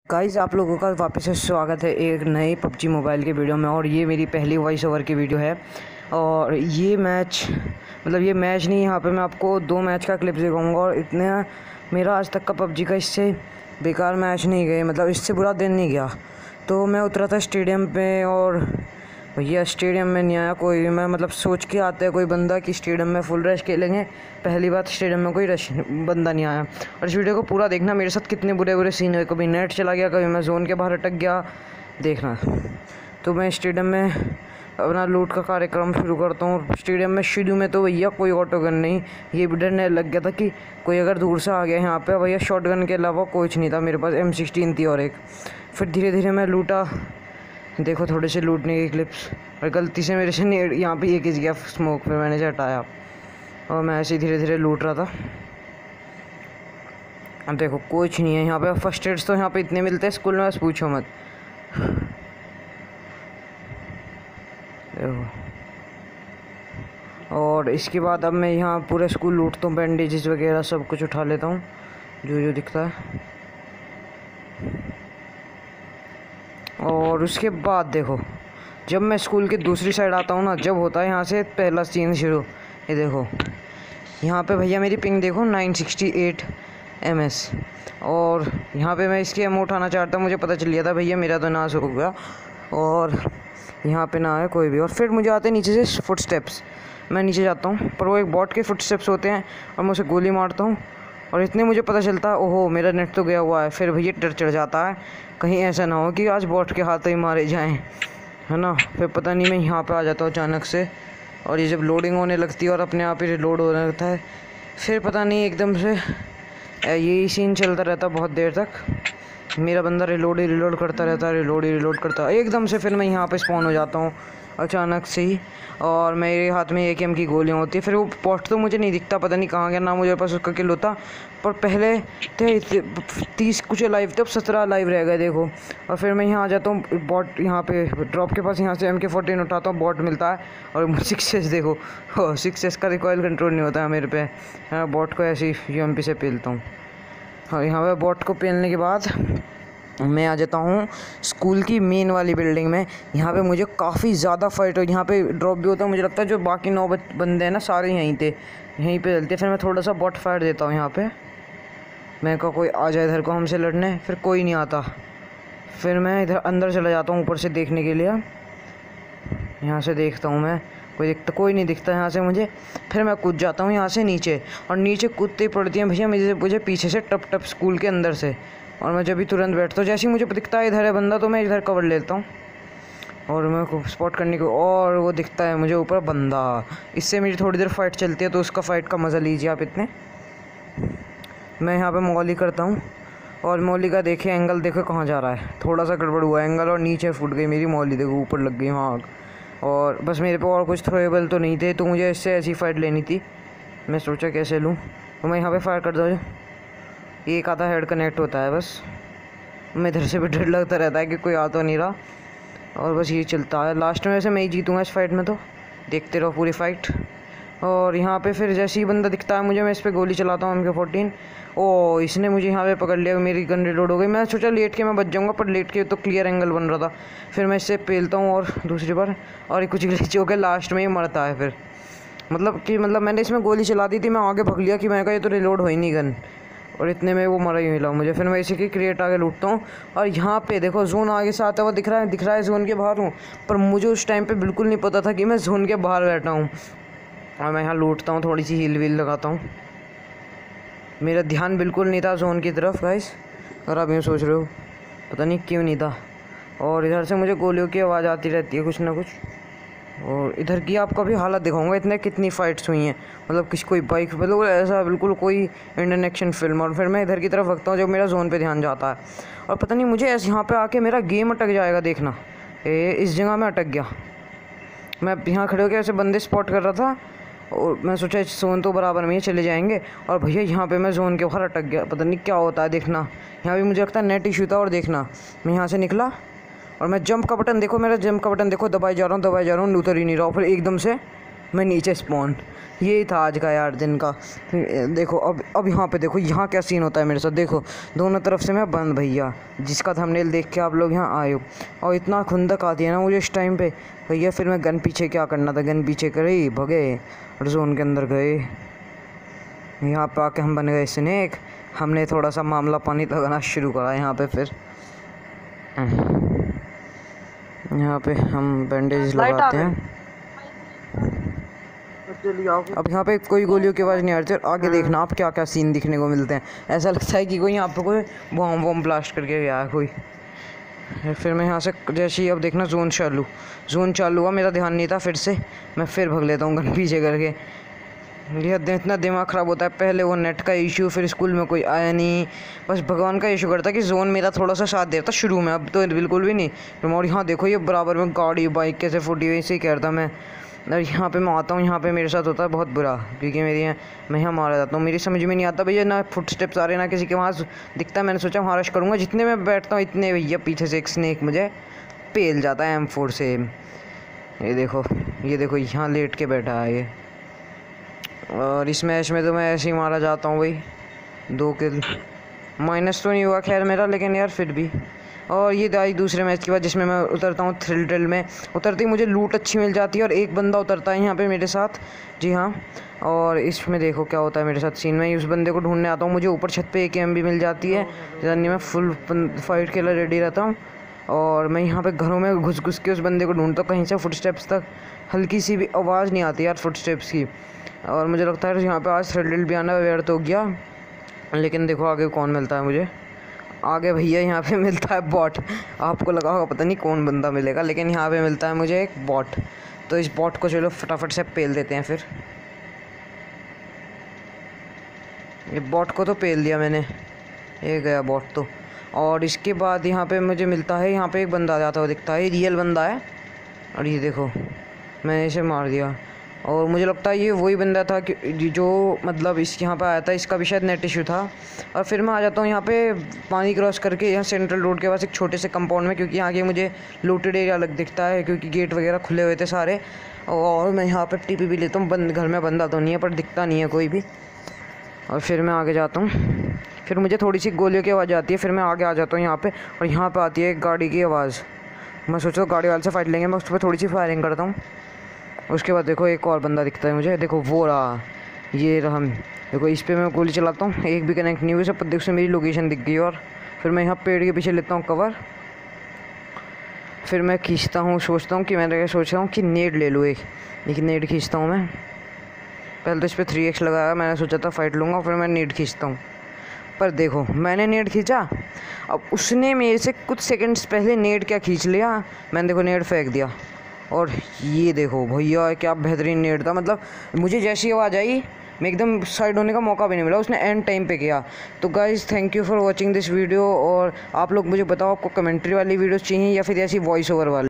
Guys, आप लोगों का वापस से स्वागत है एक नए पबजी मोबाइल के वीडियो में। और ये मेरी पहली वॉइस ओवर की वीडियो है। और ये मैच नहीं, यहाँ पे मैं आपको 2 मैच का क्लिप दिखाऊंगा। और इतने मेरा आज तक का पबजी का इससे बेकार मैच नहीं गए, मतलब इससे बुरा दिन नहीं गया। तो मैं उतरा था स्टेडियम पे और भैया स्टेडियम में नहीं आया कोई भी। मैं मतलब सोच के आता है कोई बंदा कि स्टेडियम में फुल रश खेलेंगे, पहली बात स्टेडियम में कोई रश बंदा नहीं आया। और इस वीडियो को पूरा देखना, मेरे साथ कितने बुरे बुरे सीन हुए। कभी नेट चला गया, कभी मैं जोन के बाहर अटक गया, देखना। तो मैं स्टेडियम में अपना लूट का कार्यक्रम शुरू करता हूँ। स्टेडियम में शुरू में तो भैया कोई ऑटो गन नहीं, ये भी डरने लग गया था कि कोई अगर दूर से आ गया यहाँ पे। भैया शॉट गन के अलावा कुछ नहीं था मेरे पास, M16 थी और एक। फिर धीरे धीरे मैं लूटा, देखो थोड़े से लूटने के क्लिप्स। और गलती से मेरे से यहाँ पे एक गया स्मोक पे, मैंने से हटाया और मैं ऐसे ही धीरे धीरे लूट रहा था। अब देखो कुछ नहीं है यहाँ पे। फर्स्ट एड्स तो यहाँ पे इतने मिलते हैं स्कूल में, बस पूछो मत। देखो, और इसके बाद अब मैं यहाँ पूरे स्कूल लूटता हूँ, बैंडेजेस वगैरह सब कुछ उठा लेता हूँ जो जो दिखता है। और उसके बाद देखो, जब मैं स्कूल की दूसरी साइड आता हूँ ना, जब होता है यहाँ से पहला सीन शुरू। ये देखो यहाँ पे भैया मेरी पिंग देखो 968 ms। और यहाँ पे मैं इसकी एमो उठाना चाहता हूँ, मुझे पता चल गया था भैया मेरा तो नाश हो गया। और यहाँ पे ना है कोई भी। और फिर मुझे आते हैं नीचे से फुटस्टेप्स। मैं नीचे जाता हूँ पर वो एक बॉट के फुटस्टेप्स होते हैं और मैं उसे गोली मारता हूँ। और इतने मुझे पता चलता है ओहो मेरा नेट तो गया हुआ है। फिर भैया डर चढ़ जाता है, कहीं ऐसा ना हो कि आज बॉट के हाथ ही मारे जाएं, है ना। फिर पता नहीं मैं यहाँ पे आ जाता हूँ अचानक से। और ये जब लोडिंग होने लगती है और अपने आप ही रिलोड होने लगता है, फिर पता नहीं एकदम से यही सीन चलता रहता बहुत देर तक। मेरा बंदा रिलोड करता रहता है, रिलोड करता है एकदम से। फिर मैं यहाँ पे स्पॉन हो जाता हूँ अचानक से ही, और मेरे हाथ में AKM की गोलियाँ होती है। फिर वो बॉट तो मुझे नहीं दिखता, पता नहीं कहाँ गया, ना मुझे पास उसका किल होता। पर पहले थे 30 कुछ लाइव थे, अब 17 लाइव रह गए देखो। और फिर मैं यहाँ आ जाता हूँ बॉट यहाँ पे ड्रॉप के पास, यहाँ से MK14 उठाता हूँ, बॉट मिलता है। और 6S देखो, 6S का रिकॉइल कंट्रोल नहीं होता है मेरे पे। हाँ, बॉट को ऐसे ही UMP से पेलता हूँ। और यहाँ पर बॉट को पेलने के बाद मैं आ जाता हूँ स्कूल की मेन वाली बिल्डिंग में। यहाँ पे मुझे काफ़ी ज़्यादा फाइट हो, यहाँ पे ड्रॉप भी होता है। मुझे लगता है जो बाकी 9 बंदे हैं ना, सारे यहीं पे चलते। फिर मैं थोड़ा सा बॉट फायर देता हूँ यहाँ पे। मैं कहा कोई आ जाए इधर को हमसे लड़ने, फिर कोई नहीं आता। फिर मैं इधर अंदर चला जाता हूँ ऊपर से देखने के लिए। यहाँ से देखता हूँ मैं, कोई नहीं दिखता यहाँ से मुझे। फिर मैं कूद जाता हूँ यहाँ से नीचे, और नीचे कूदते ही पड़ती हैं भैया मुझे पीछे से टप स्कूल के अंदर से। और मैं जब भी तुरंत बैठता हूँ, जैसे ही मुझे दिखता है इधर है बंदा, तो मैं इधर कवर लेता हूँ और मैं को स्पॉट करने को। और वो दिखता है मुझे ऊपर बंदा, इससे मेरी थोड़ी देर फाइट चलती है। तो उसका फाइट का मज़ा लीजिए आप इतने। मैं यहाँ पे मौली करता हूँ, और मौली का देखे एंगल देखो कहाँ जा रहा है, थोड़ा सा गड़बड़ हुआ एंगल और नीचे फूट गई मेरी मौली, देखो ऊपर लग गई वहाँ। और बस मेरे पे और कुछ थ्रोएबल तो नहीं थे, तो मुझे इससे ऐसी फाइट लेनी थी। मैं सोचा कैसे लूँ, तो मैं यहाँ पे फायर कर दूँ। एक आधा हेड कनेक्ट होता है बस। मैं इधर से भी डर लगता रहता है कि कोई आ तो नहीं रहा, और बस ये चलता है। लास्ट में वैसे मैं ही जीतूँगा इस फाइट में, तो देखते रहो पूरी फाइट। और यहाँ पे फिर जैसे ही बंदा दिखता है मुझे, मैं इस पर गोली चलाता हूँ MK14। ओ इसने मुझे यहाँ पे पकड़ लिया, मेरी गन रिलोड हो गई। मैं सोचा लेट के मैं बच जाऊँगा, पर लेट के तो क्लियर एंगल बन रहा था। फिर मैं इससे पेलता हूँ और दूसरी बार, और कुछ ग्लिच हो के लास्ट में ही मरता है। फिर मतलब मैंने इसमें गोली चला दी थी, मैं आगे भग लिया कि मैं कहा ये तो रिलोड हो ही नहीं गन, और इतने में वो मरा ही मिला मुझे। फिर मैं इसी की क्रिएट आगे लूटता हूँ। और यहाँ पे देखो जोन आगे से आता हुआ दिख रहा है जोन के बाहर हूँ, पर मुझे उस टाइम पे बिल्कुल नहीं पता था कि मैं जोन के बाहर बैठा हूँ। और मैं यहाँ लूटता हूँ, थोड़ी सी हील वील लगाता हूँ। मेरा ध्यान बिल्कुल नहीं था जोन की तरफ गाइस, और आप यूँ सोच रहे हो पता नहीं क्यों नहीं था। और इधर से मुझे गोलियों की आवाज़ आती रहती है कुछ ना कुछ। और इधर की आपको अभी हालत दिखाऊंगा, इतने कितनी फ़ाइट्स हुई हैं, मतलब किसी कोई बाइक मतलब ऐसा बिल्कुल कोई इंडियन एक्शन फिल्म। और फिर मैं इधर की तरफ रखता हूँ जब मेरा जोन पे ध्यान जाता है। और पता नहीं मुझे ऐसे यहाँ पे आके मेरा गेम अटक जाएगा, देखना। इस जगह में अटक गया, मैं यहाँ खड़े होकर ऐसे बंदे स्पॉट कर रहा था, और मैं सोचा जोन तो बराबर में ही चले जाएंगे। और भैया यहाँ पे मैं जोन के बाहर अटक गया, पता नहीं क्या होता है, देखना। यहाँ भी मुझे लगता है नेट इशू था। और देखना मैं यहाँ से निकला, और मैं जंप का बटन देखो, मेरा जंप का बटन देखो, दबाई जा रहा हूँ, उतर ही नहीं रहा। फिर एकदम से मैं नीचे स्पॉन। यही था आज का यार दिन का। देखो अब यहाँ पे देखो यहाँ क्या सीन होता है मेरे साथ। देखो दोनों तरफ से मैं बंद भैया, जिसका थंबनेल देख के आप लोग यहाँ आए हो। और इतना खुंदक आती है ना मुझे इस टाइम पे भैया। फिर मैं गन पीछे क्या करना था, गन पीछे करे भगे और जोन के अंदर गए। यहाँ पे आके हम बन गए स्नेक। हमने थोड़ा सा मामला पानी लगाना शुरू करा यहाँ पे। फिर यहाँ पे हम बैंडेज लगाते हैं। अब यहाँ पे कोई गोलियों की आवाज़ नहीं आ रही थी। आगे देखना आप क्या क्या सीन दिखने को मिलते हैं। ऐसा लगता है कि कोई यहाँ पे कोई बॉम्ब ब्लास्ट करके गया है कोई। फिर मैं यहाँ से जैसे ही अब देखना जोन चालू हुआ, मेरा ध्यान नहीं था। फिर से मैं फिर भग लेता हूँ गन पीछे करके। यह इतना दिमाग ख़राब होता है। पहले वो नेट का इशू, फिर स्कूल में कोई आया नहीं, बस भगवान का इशू करता कि जोन मेरा थोड़ा सा साथ देता शुरू में। अब तो बिल्कुल भी नहीं। और यहाँ देखो ये बराबर में गाड़ी बाइक कैसे फूटी हुई, इसे कह रहा था मैं। और यहाँ पे मैं आता हूँ, यहाँ पे मेरे साथ होता है बहुत बुरा, क्योंकि मैं यहाँ मारा जाता हूँ। मेरी समझ में नहीं आता भैया, ना फुट स्टेप्स आ रहे ना किसी के वहाँ दिखता है। मैंने सोचा वहाँ रश करूँगा। जितने मैं बैठता हूँ इतने भैया पीछे से एक स्नेक मुझे पेल जाता है M4 से। ये देखो यहाँ लेट के बैठा है ये। और इस मैच में तो मैं ऐसे ही मारा जाता हूँ भाई। 2 किल माइनस तो नहीं हुआ खैर मेरा, लेकिन यार फिर भी। और ये आई दूसरे मैच के बाद, जिसमें मैं उतरता हूँ थ्रिल ड्रिल में। उतरते ही मुझे लूट अच्छी मिल जाती है और एक बंदा उतरता है यहाँ पे मेरे साथ। जी हाँ। और इसमें देखो क्या होता है मेरे साथ सीन में। उस बंदे को ढूंढने आता हूँ, मुझे ऊपर छत पे AKM भी मिल जाती है। यानी मैं फुल फाइट के लिए रेडी रहता हूँ। और मैं यहाँ पे घरों में घुस के उस बंदे को ढूंढता हूँ। कहीं से फुटस्टेप्स तक हल्की सी भी आवाज़ नहीं आती यार फुटस्टेप्स की। और मुझे लगता है यहाँ पे आज थ्रिल ड्रिल भी आना व्यर्थ हो गया। लेकिन देखो आगे कौन मिलता है मुझे। आगे भैया यहाँ पे मिलता है बॉट। आपको लगा होगा पता नहीं कौन बंदा मिलेगा, लेकिन यहाँ पे मिलता है मुझे एक बॉट। तो इस बॉट को चलो फटाफट से पेल देते हैं। फिर ये बॉट को तो पेल दिया मैंने, ये गया बॉट तो। और इसके बाद यहाँ पे मुझे मिलता है, यहाँ पे एक बंदा जाता हुआ दिखता है, रियल बंदा है। और ये देखो मैंने इसे मार दिया। और मुझे लगता है ये वही बंदा था कि जो मतलब इस यहाँ पे आया था, इसका भी शायद नेट इशू था। और फिर मैं आ जाता हूँ यहाँ पे पानी क्रॉस करके यहाँ सेंट्रल रोड के पास एक छोटे से कंपाउंड में, क्योंकि आगे मुझे लूटेड एरिया अलग दिखता है, क्योंकि गेट वगैरह खुले हुए थे सारे। और मैं यहाँ पर TP भी लेता हूँ। घर में बंदा तो नहीं है, पर दिखता नहीं है कोई भी। और फिर मैं आगे जाता हूँ। फिर मुझे थोड़ी सी गोलियों की आवाज़ आती है। फिर मैं आगे आ जाता हूँ यहाँ पर, और यहाँ पर आती है एक गाड़ी की आवाज़। मैं सोचा गाड़ी वाले से फाइट लेंगे, मैं उस पर थोड़ी सी फायरिंग करता हूँ। उसके बाद देखो एक और बंदा दिखता है मुझे। देखो वो रहा, ये रहा। देखो इस पे मैं गोली चलाता हूँ, एक भी कनेक्ट नहीं हुई सब। देखो से मेरी लोकेशन दिख गई। और फिर मैं यहाँ पेड़ के पीछे लेता हूँ कवर। फिर मैं खींचता हूँ, सोचता हूँ कि मैंने सोच रहा हूँ कि नेट ले लूँ एक, लेकिन नेट खींचता हूँ मैं। पहले तो इस पर 3x लगाया, मैंने सोचा था फाइट लूँगा। फिर मैं नेट खींचता हूँ, पर देखो मैंने नेट खींचा, अब उसने मेरे से कुछ सेकंड्स पहले नेट क्या खींच लिया। मैंने देखो नेट फेंक दिया। और ये देखो भैया क्या बेहतरीन नेट था। मतलब मुझे जैसी आवाज़ आई, मैं एकदम साइड होने का मौका भी नहीं मिला, उसने एंड टाइम पे किया। तो guys thank you for watching this video. और आप लोग मुझे बताओ आपको कमेंट्री वाली वीडियोस चाहिए या फिर ऐसी वॉइस ओवर वाली।